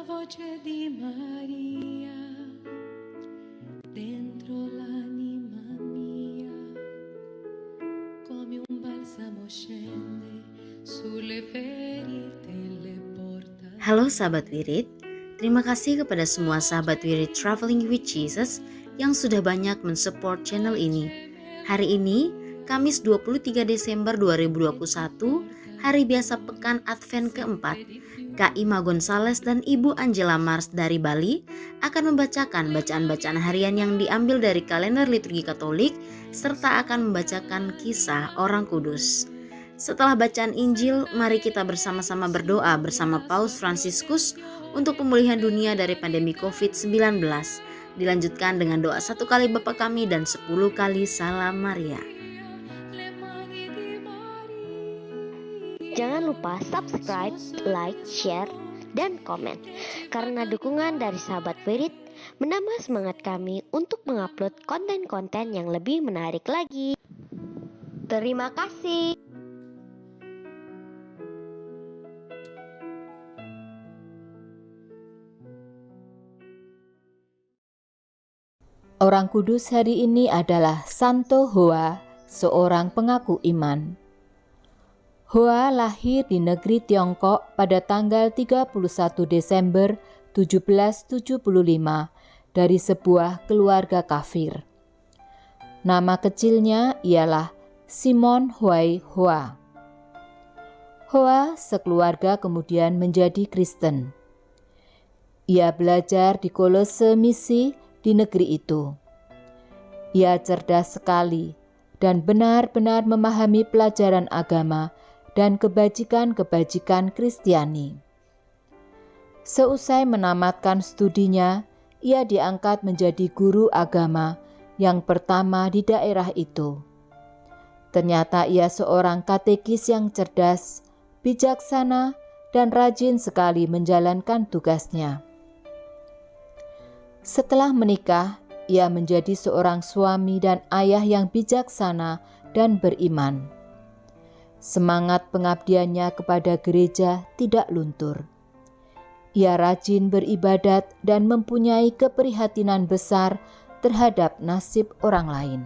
voce di Maria dentro l'anima mia, come un balsamo scende sulle ferite le porta. Halo sahabat Wirid, terima kasih kepada semua sahabat Wirid Traveling with Jesus yang sudah banyak mensupport channel ini. Hari ini, Kamis 23 Desember 2021, hari biasa pekan Advent keempat, Kak Ima Gonzales dan Ibu Angela Mars dari Bali akan membacakan bacaan-bacaan harian yang diambil dari kalender liturgi Katolik serta akan membacakan kisah orang kudus. Setelah bacaan Injil, mari kita bersama-sama berdoa bersama Paus Fransiskus untuk pemulihan dunia dari pandemi COVID-19. Dilanjutkan dengan doa 1 kali Bapa Kami dan 10 kali Salam Maria. Jangan lupa subscribe, like, share, dan komen. Karena dukungan dari sahabat Wirid menambah semangat kami untuk mengupload konten-konten yang lebih menarik lagi. Terima kasih. Orang kudus hari ini adalah Santo Hoa, seorang pengaku iman. Hoa lahir di negeri Tiongkok pada tanggal 31 Desember 1775 dari sebuah keluarga kafir. Nama kecilnya ialah Simon Huai Hoa. Hoa sekeluarga kemudian menjadi Kristen. Ia belajar di kolose misi di negeri itu. Ia cerdas sekali dan benar-benar memahami pelajaran agama dan kebajikan-kebajikan Kristiani. Seusai menamatkan studinya, ia diangkat menjadi guru agama yang pertama di daerah itu. Ternyata ia seorang katekis yang cerdas, bijaksana, dan rajin sekali menjalankan tugasnya. Setelah menikah, ia menjadi seorang suami dan ayah yang bijaksana dan beriman. Semangat pengabdiannya kepada gereja tidak luntur. Ia rajin beribadat dan mempunyai keprihatinan besar terhadap nasib orang lain.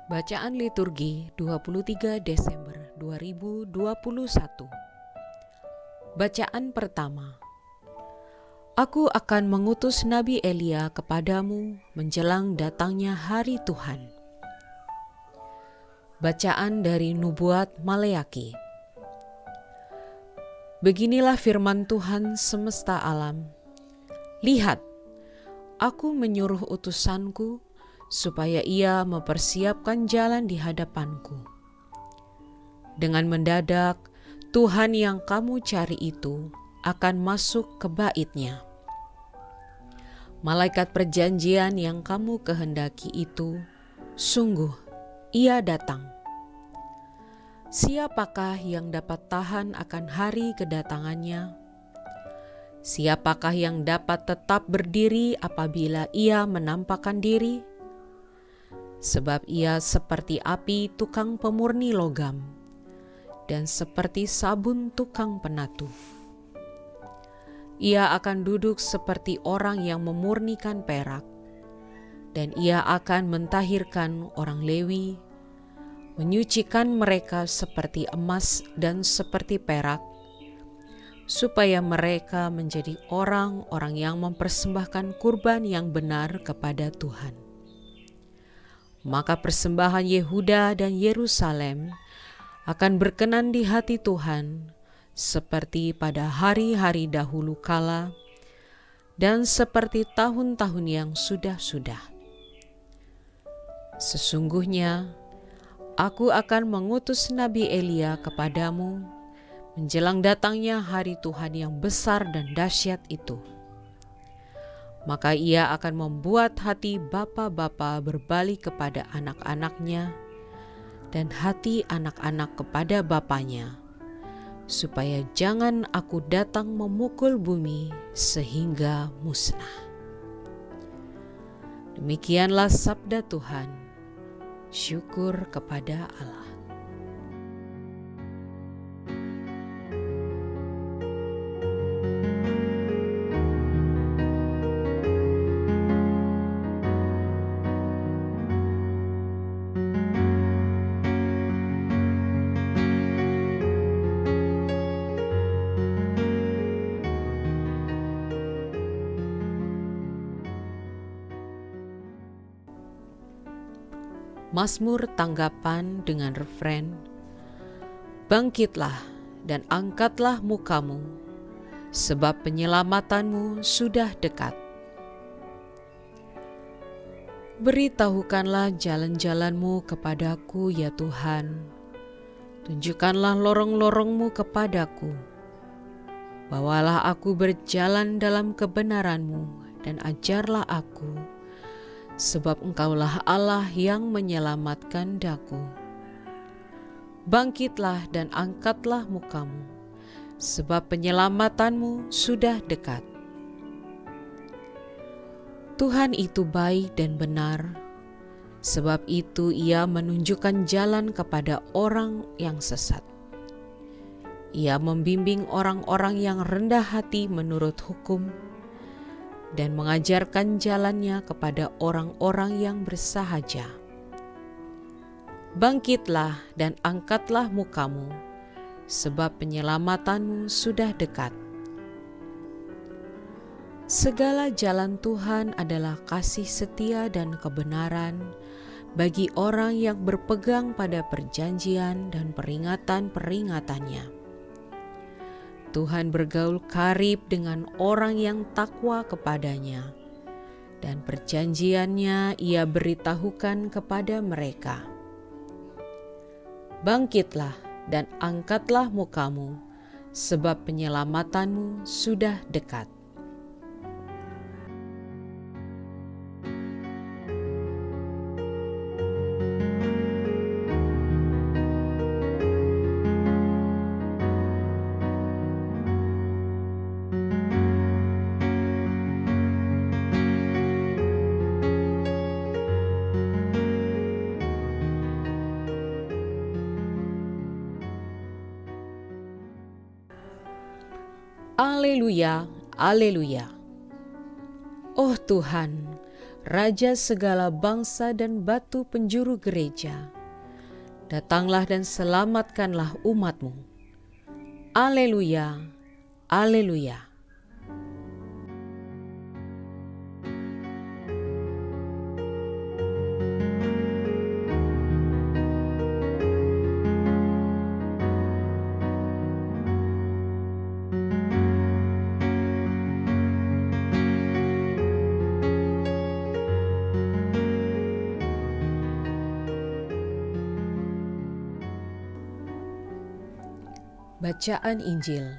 Bacaan liturgi 23 Desember 2021. Bacaan pertama. Aku akan mengutus Nabi Elia kepadamu menjelang datangnya hari Tuhan. Bacaan dari Nubuat Maleaki. Beginilah firman Tuhan semesta alam. Lihat, aku menyuruh utusanku supaya ia mempersiapkan jalan di hadapanku. Dengan mendadak, Tuhan yang kamu cari itu akan masuk ke bait-Nya. Malaikat perjanjian yang kamu kehendaki itu, sungguh, ia datang. Siapakah yang dapat tahan akan hari kedatangannya? Siapakah yang dapat tetap berdiri apabila ia menampakkan diri? Sebab ia seperti api tukang pemurni logam, dan seperti sabun tukang penatu. Ia akan duduk seperti orang yang memurnikan perak, dan ia akan mentahirkan orang Lewi, menyucikan mereka seperti emas dan seperti perak, supaya mereka menjadi orang-orang yang mempersembahkan kurban yang benar kepada Tuhan. Maka persembahan Yehuda dan Yerusalem akan berkenan di hati Tuhan seperti pada hari-hari dahulu kala dan seperti tahun-tahun yang sudah-sudah. Sesungguhnya, aku akan mengutus Nabi Elia kepadamu menjelang datangnya hari Tuhan yang besar dan dahsyat itu. Maka ia akan membuat hati bapa-bapa berbalik kepada anak-anaknya dan hati anak-anak kepada bapanya, supaya jangan aku datang memukul bumi sehingga musnah. Demikianlah sabda Tuhan. Syukur kepada Allah. Mazmur tanggapan dengan refren, "Bangkitlah dan angkatlah mukamu, sebab penyelamatanmu sudah dekat. Beritahukanlah jalan-jalanmu kepadaku, ya Tuhan. Tunjukkanlah lorong-lorongmu kepadaku. Bawalah aku berjalan dalam kebenaranmu dan ajarlah aku, sebab Engkaulah Allah yang menyelamatkan daku. Bangkitlah dan angkatlah mukamu, sebab penyelamatanmu sudah dekat. Tuhan itu baik dan benar, sebab itu Ia menunjukkan jalan kepada orang yang sesat. Ia membimbing orang-orang yang rendah hati menurut hukum, dan mengajarkan jalannya kepada orang-orang yang bersahaja. Bangkitlah dan angkatlah mukamu, sebab penyelamatanmu sudah dekat. Segala jalan Tuhan adalah kasih setia dan kebenaran bagi orang yang berpegang pada perjanjian dan peringatan-peringatannya. Tuhan bergaul karib dengan orang yang takwa kepadanya, dan perjanjiannya Ia beritahukan kepada mereka. Bangkitlah dan angkatlah mukamu, sebab penyelamatanmu sudah dekat. Haleluya, haleluya. Oh Tuhan, Raja segala bangsa dan batu penjuru gereja, datanglah dan selamatkanlah umat-Mu. Haleluya, haleluya. Bacaan Injil.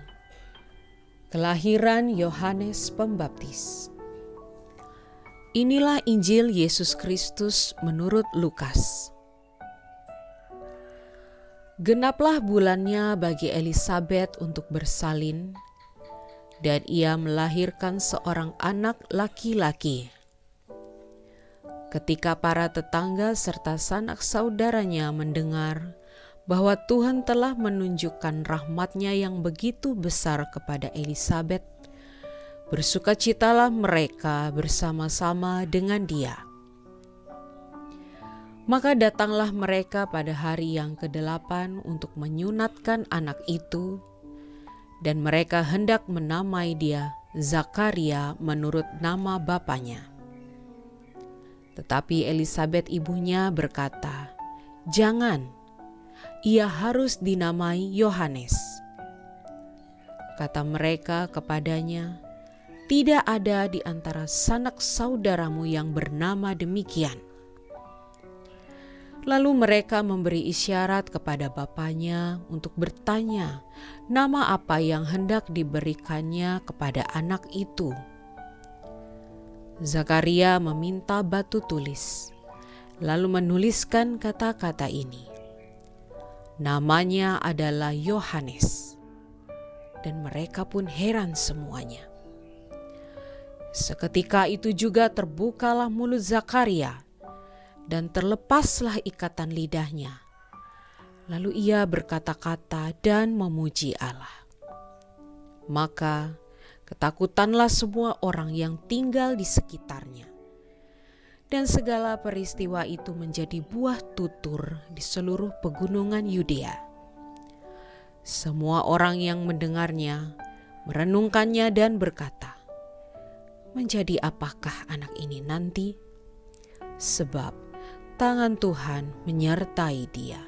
Kelahiran Yohanes Pembaptis. Inilah Injil Yesus Kristus menurut Lukas. Genaplah bulannya bagi Elisabet untuk bersalin, dan ia melahirkan seorang anak laki-laki. Ketika para tetangga serta sanak saudaranya mendengar bahwa Tuhan telah menunjukkan rahmat-Nya yang begitu besar kepada Elisabet, bersukacitalah mereka bersama-sama dengan dia. Maka datanglah mereka pada hari yang ke-8 untuk menyunatkan anak itu, dan mereka hendak menamai dia Zakaria menurut nama bapanya. Tetapi Elisabet ibunya berkata, "Jangan, ia harus dinamai Yohanes." Kata mereka kepadanya, "Tidak ada di antara sanak saudaramu yang bernama demikian." Lalu mereka memberi isyarat kepada bapaknya untuk bertanya nama apa yang hendak diberikannya kepada anak itu. Zakaria meminta batu tulis, lalu menuliskan kata-kata ini. Namanya adalah Yohanes. Dan mereka pun heran semuanya. Seketika itu juga terbukalah mulut Zakaria dan terlepaslah ikatan lidahnya. Lalu ia berkata-kata dan memuji Allah. Maka ketakutanlah semua orang yang tinggal di sekitarnya. Dan segala peristiwa itu menjadi buah tutur di seluruh pegunungan Yudea. Semua orang yang mendengarnya merenungkannya dan berkata, "Menjadi apakah anak ini nanti? Sebab tangan Tuhan menyertai dia."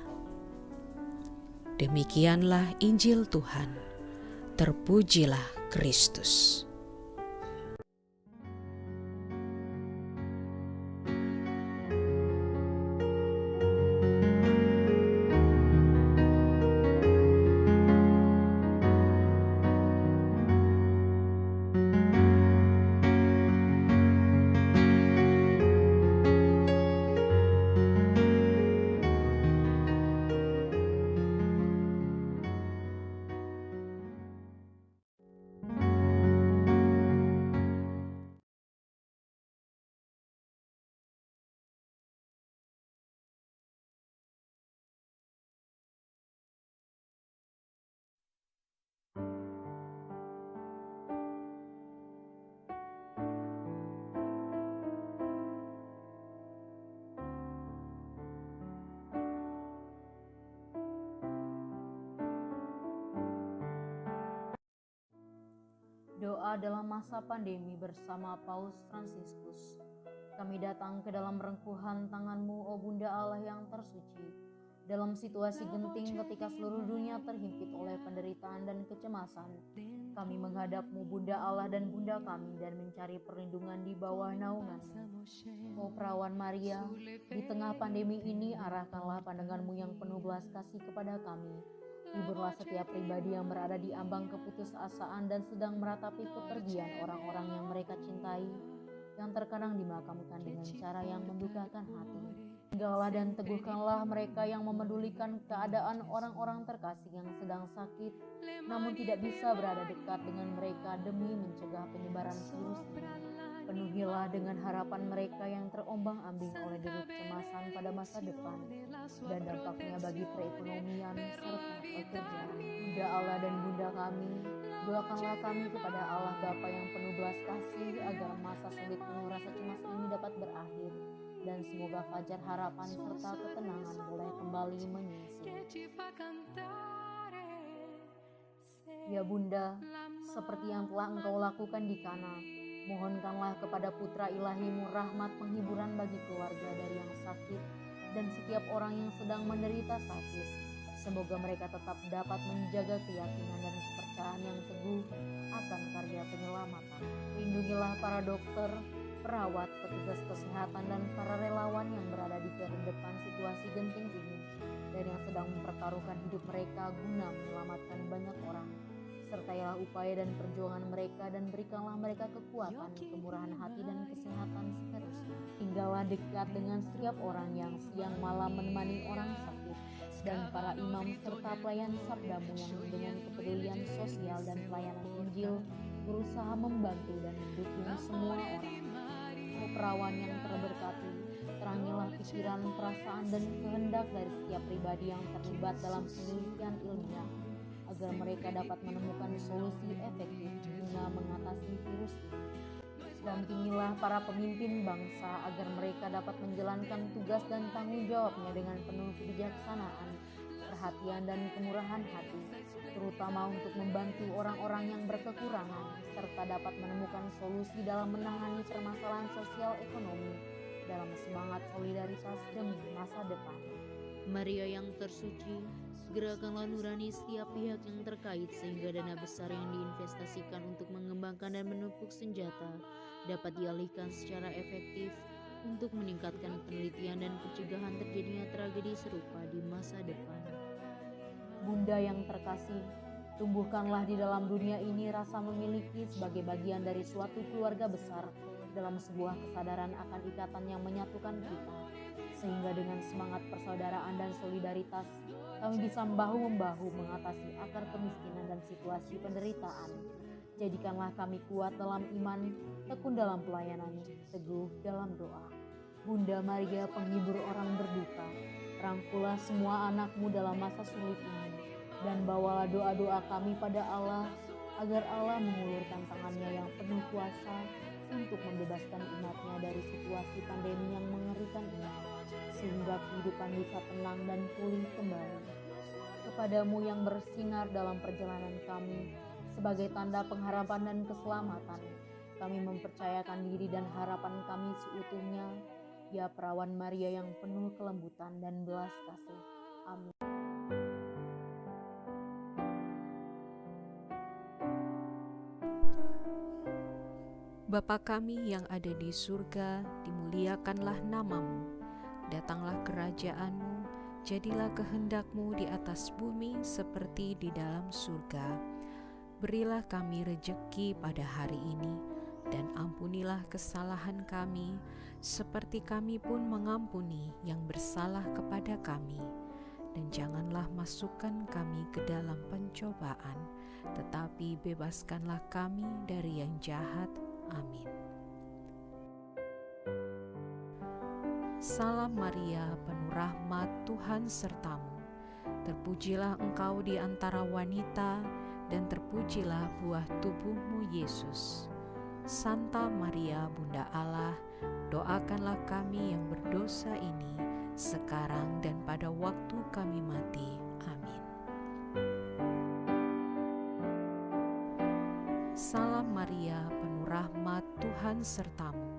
Demikianlah Injil Tuhan. Terpujilah Kristus. Doa dalam masa pandemi bersama Paus Fransiskus. Kami datang ke dalam rengkuhan tangan-Mu, O Bunda Allah yang tersuci. Dalam situasi genting ketika seluruh dunia terhimpit oleh penderitaan dan kecemasan, kami menghadap-Mu, Bunda Allah dan Bunda kami, dan mencari perlindungan di bawah naungan-Mu. O Perawan Maria, di tengah pandemi ini arahkanlah pandangan-Mu yang penuh belas kasih kepada kami. Hiburlah setiap pribadi yang berada di ambang keputusasaan dan sedang meratapi kepergian orang-orang yang mereka cintai, yang terkadang dimakamkan dengan cara yang mendukakan hati. Tinggallah dan teguhkanlah mereka yang memedulikan keadaan orang-orang terkasih yang sedang sakit, namun tidak bisa berada dekat dengan mereka demi mencegah penyebaran virus ini. Penuhilah dengan harapan mereka yang terombang-ambing oleh deru kecemasan pada masa depan dan dampaknya bagi perekonomian serta pekerjaan. Bunda Allah dan Bunda kami, doakanlah kami kepada Allah Bapa yang penuh belas kasih agar masa sulit penuh rasa cemas ini dapat berakhir dan semoga fajar harapan serta ketenangan boleh kembali menyusul. Ya Bunda, seperti yang telah Engkau lakukan di Kana, mohonkanlah kepada Putra Ilahi-Mu rahmat penghiburan bagi keluarga dari yang sakit dan setiap orang yang sedang menderita sakit. Semoga mereka tetap dapat menjaga keyakinan dan kepercayaan yang teguh akan karya penyelamatan. Lindungilah para dokter, perawat, petugas kesehatan, dan para relawan yang berada di terdepan situasi genting ini dan yang sedang mempertaruhkan hidup mereka guna menyelamatkan banyak orang. Sertailah upaya dan perjuangan mereka dan berikanlah mereka kekuatan, kemurahan hati, dan kesehatan seterusnya. Tinggallah dekat dengan setiap orang yang siang malam menemani orang sakit dan para imam serta pelayan sabdamu yang dengan kepedulian sosial dan pelayanan Injil berusaha membantu dan mendukung semua orang. O Perawan yang terberkati, terangilah pikiran, perasaan, dan kehendak dari setiap pribadi yang terlibat dalam penelitian ilmiah agar mereka dapat menemukan solusi efektif guna mengatasi virus ini. Dampingilah para pemimpin bangsa agar mereka dapat menjalankan tugas dan tanggung jawabnya dengan penuh kebijaksanaan, perhatian, dan kemurahan hati, terutama untuk membantu orang-orang yang berkekurangan, serta dapat menemukan solusi dalam menangani permasalahan sosial ekonomi dalam semangat solidaritas demi masa depan. Maria yang tersuci, gerakanlah nurani setiap pihak yang terkait sehingga dana besar yang diinvestasikan untuk mengembangkan dan menumpuk senjata dapat dialihkan secara efektif untuk meningkatkan penelitian dan pencegahan terjadinya tragedi serupa di masa depan. Bunda yang terkasih, tumbuhkanlah di dalam dunia ini rasa memiliki sebagai bagian dari suatu keluarga besar dalam sebuah kesadaran akan ikatan yang menyatukan kita, sehingga dengan semangat persaudaraan dan solidaritas, kami bisa bahu-membahu mengatasi akar kemiskinan dan situasi penderitaan. Jadikanlah kami kuat dalam iman, tekun dalam pelayanan, teguh dalam doa. Bunda Maria, penghibur orang berduka, rangkulah semua anakmu dalam masa sulit ini, dan bawalah doa-doa kami pada Allah, agar Allah mengulurkan tangannya yang penuh kuasa untuk membebaskan umatnya dari situasi pandemi yang mengerikan ini, sehingga kehidupan bisa tenang dan pulih kembali. Kepadamu yang bersinar dalam perjalanan kami, sebagai tanda pengharapan dan keselamatan, kami mempercayakan diri dan harapan kami seutuhnya, ya Perawan Maria yang penuh kelembutan dan belas kasih. Amin. Bapa kami yang ada di surga, dimuliakanlah namamu. Datanglah kerajaan-Mu, jadilah kehendak-Mu di atas bumi seperti di dalam surga. Berilah kami rejeki pada hari ini, dan ampunilah kesalahan kami, seperti kami pun mengampuni yang bersalah kepada kami. Dan janganlah masukkan kami ke dalam pencobaan, tetapi bebaskanlah kami dari yang jahat. Amin. Salam Maria, penuh rahmat, Tuhan sertamu. Terpujilah engkau di antara wanita, dan terpujilah buah tubuhmu Yesus. Santa Maria, Bunda Allah, doakanlah kami yang berdosa ini, sekarang dan pada waktu kami mati. Amin. Salam Maria, penuh rahmat, Tuhan sertamu.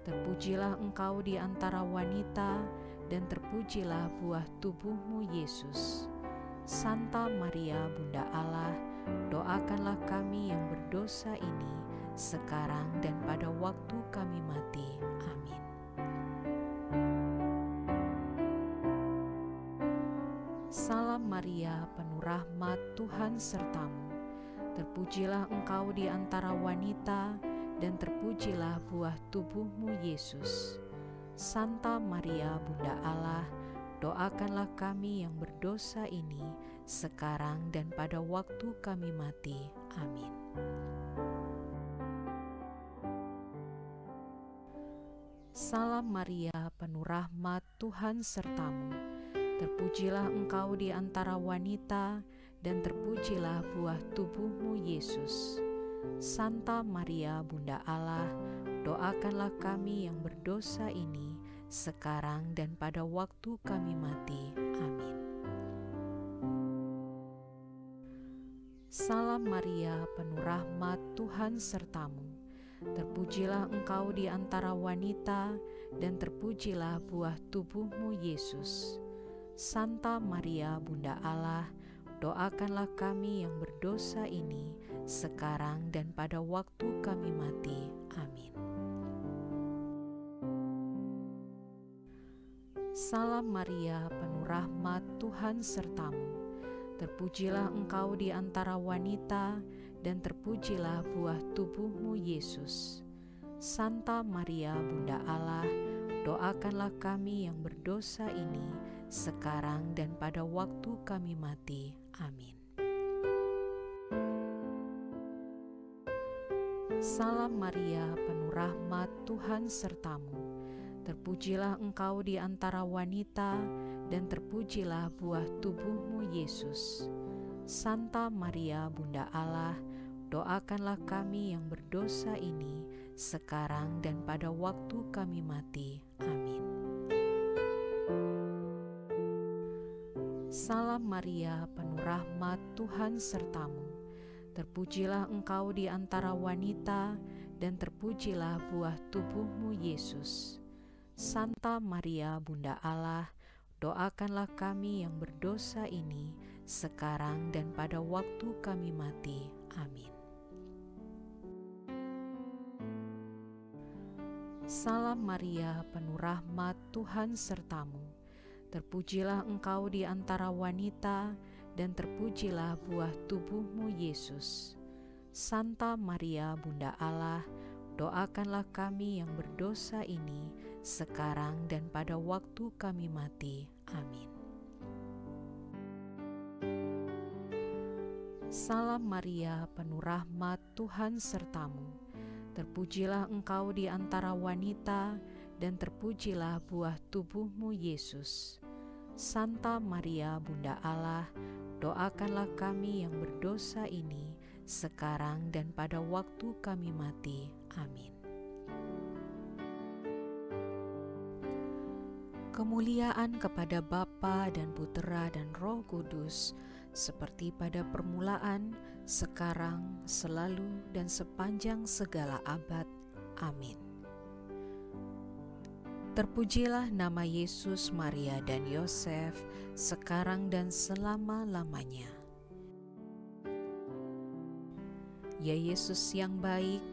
Terpujilah engkau di antara wanita, dan terpujilah buah tubuhmu Yesus. Santa Maria, Bunda Allah, doakanlah kami yang berdosa ini, sekarang dan pada waktu kami mati. Amin. Salam Maria, penuh rahmat, Tuhan sertamu. Terpujilah engkau di antara wanita, dan terpujilah buah tubuhmu Yesus. Santa Maria, Bunda Allah, doakanlah kami yang berdosa ini, sekarang dan pada waktu kami mati. Amin. Salam Maria, penuh rahmat, Tuhan sertamu. Terpujilah engkau di antara wanita, dan terpujilah buah tubuhmu Yesus. Santa Maria, Bunda Allah, doakanlah kami yang berdosa ini, sekarang dan pada waktu kami mati. Amin. Salam Maria, penuh rahmat, Tuhan sertamu. Terpujilah engkau di antara wanita, dan terpujilah buah tubuhmu Yesus. Santa Maria, Bunda Allah, doakanlah kami yang berdosa ini, sekarang dan pada waktu kami mati. Amin. Salam Maria, penuh rahmat, Tuhan sertamu. Terpujilah engkau di antara wanita, dan terpujilah buah tubuhmu Yesus. Santa Maria, Bunda Allah, doakanlah kami yang berdosa ini, sekarang dan pada waktu kami mati. Amin. Salam Maria, penuh rahmat, Tuhan sertamu. Terpujilah engkau di antara wanita, dan terpujilah buah tubuhmu Yesus. Santa Maria, Bunda Allah, doakanlah kami yang berdosa ini, sekarang dan pada waktu kami mati. Amin. Salam Maria, penuh rahmat, Tuhan sertamu. Terpujilah engkau di antara wanita, dan terpujilah buah tubuhmu Yesus. Santa Maria, Bunda Allah, doakanlah kami yang berdosa ini, sekarang dan pada waktu kami mati. Amin. Salam Maria, penuh rahmat, Tuhan sertamu. Terpujilah engkau di antara wanita, dan terpujilah buah tubuhmu Yesus. Santa Maria, Bunda Allah, doakanlah kami yang berdosa ini sekarang dan pada waktu kami mati. Amin. Salam Maria, penuh rahmat, Tuhan sertamu. Terpujilah engkau di antara wanita, dan terpujilah buah tubuhmu, Yesus. Santa Maria, Bunda Allah, doakanlah kami yang berdosa ini sekarang dan pada waktu kami mati. Amin. Kemuliaan kepada Bapa dan Putera dan Roh Kudus, seperti pada permulaan, sekarang, selalu, dan sepanjang segala abad. Amin. Terpujilah nama Yesus, Maria, dan Yosef, sekarang dan selama-lamanya. Ya Yesus yang baik,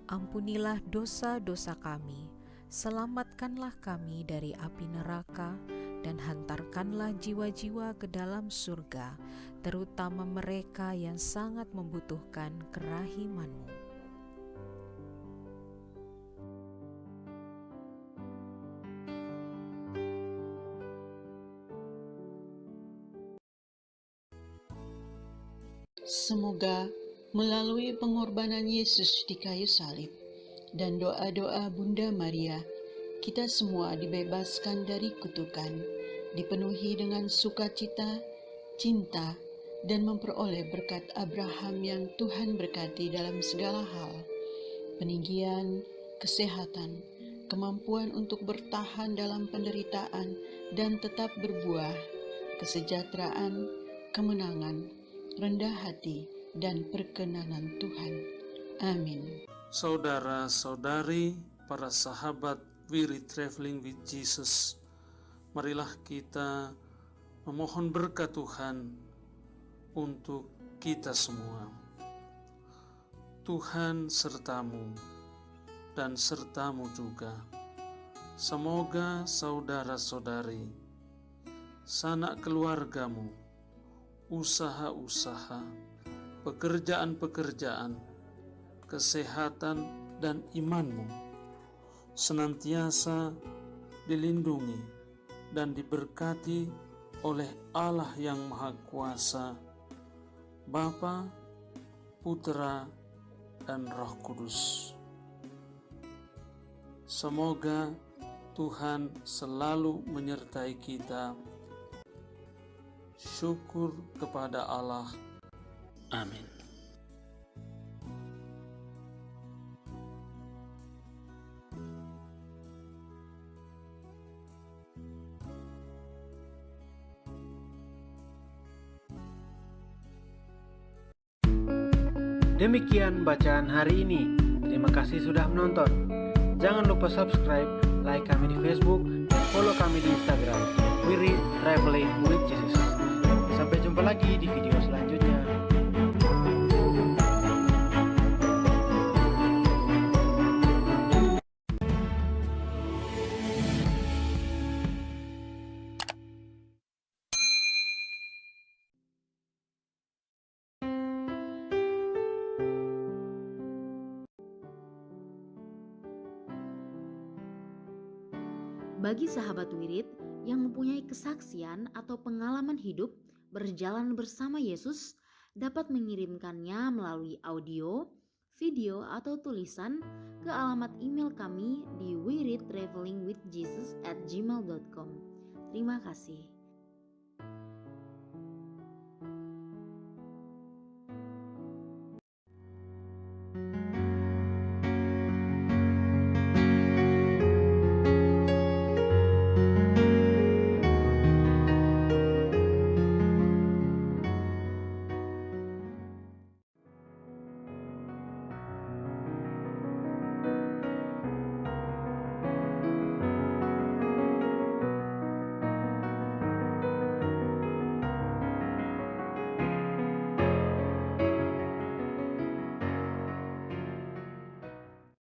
ampunilah dosa-dosa kami, selamatkanlah kami dari api neraka, dan hantarkanlah jiwa-jiwa ke dalam surga, terutama mereka yang sangat membutuhkan kerahiman-Mu. Semoga melalui pengorbanan Yesus di kayu salib dan doa-doa Bunda Maria, kita semua dibebaskan dari kutukan, dipenuhi dengan sukacita, cinta, dan memperoleh berkat Abraham yang Tuhan berkati dalam segala hal, peninggian, kesehatan, kemampuan untuk bertahan dalam penderitaan dan tetap berbuah, kesejahteraan, kemenangan, rendah hati, dan perkenanan Tuhan. Amin. Saudara-saudari, para sahabat Wirid Traveling with Jesus, marilah kita memohon berkat Tuhan untuk kita semua. Tuhan sertamu dan sertamu juga. Semoga saudara-saudari, sanak keluargamu, usaha-usaha, pekerjaan-pekerjaan, kesehatan, dan imanmu senantiasa dilindungi dan diberkati oleh Allah yang Maha Kuasa, Bapa, Putera, dan Roh Kudus. Semoga Tuhan selalu menyertai kita. Syukur kepada Allah. Amin. Demikian bacaan hari ini. Terima kasih sudah menonton. Jangan lupa subscribe, like kami di Facebook, dan follow kami di Instagram. We Read Traveling with Jesus. Sampai jumpa lagi di video selanjutnya. Bagi sahabat Wirid yang mempunyai kesaksian atau pengalaman hidup berjalan bersama Yesus, dapat mengirimkannya melalui audio, video, atau tulisan ke alamat email kami di wiridtravelingwithjesus@gmail.com. Terima kasih.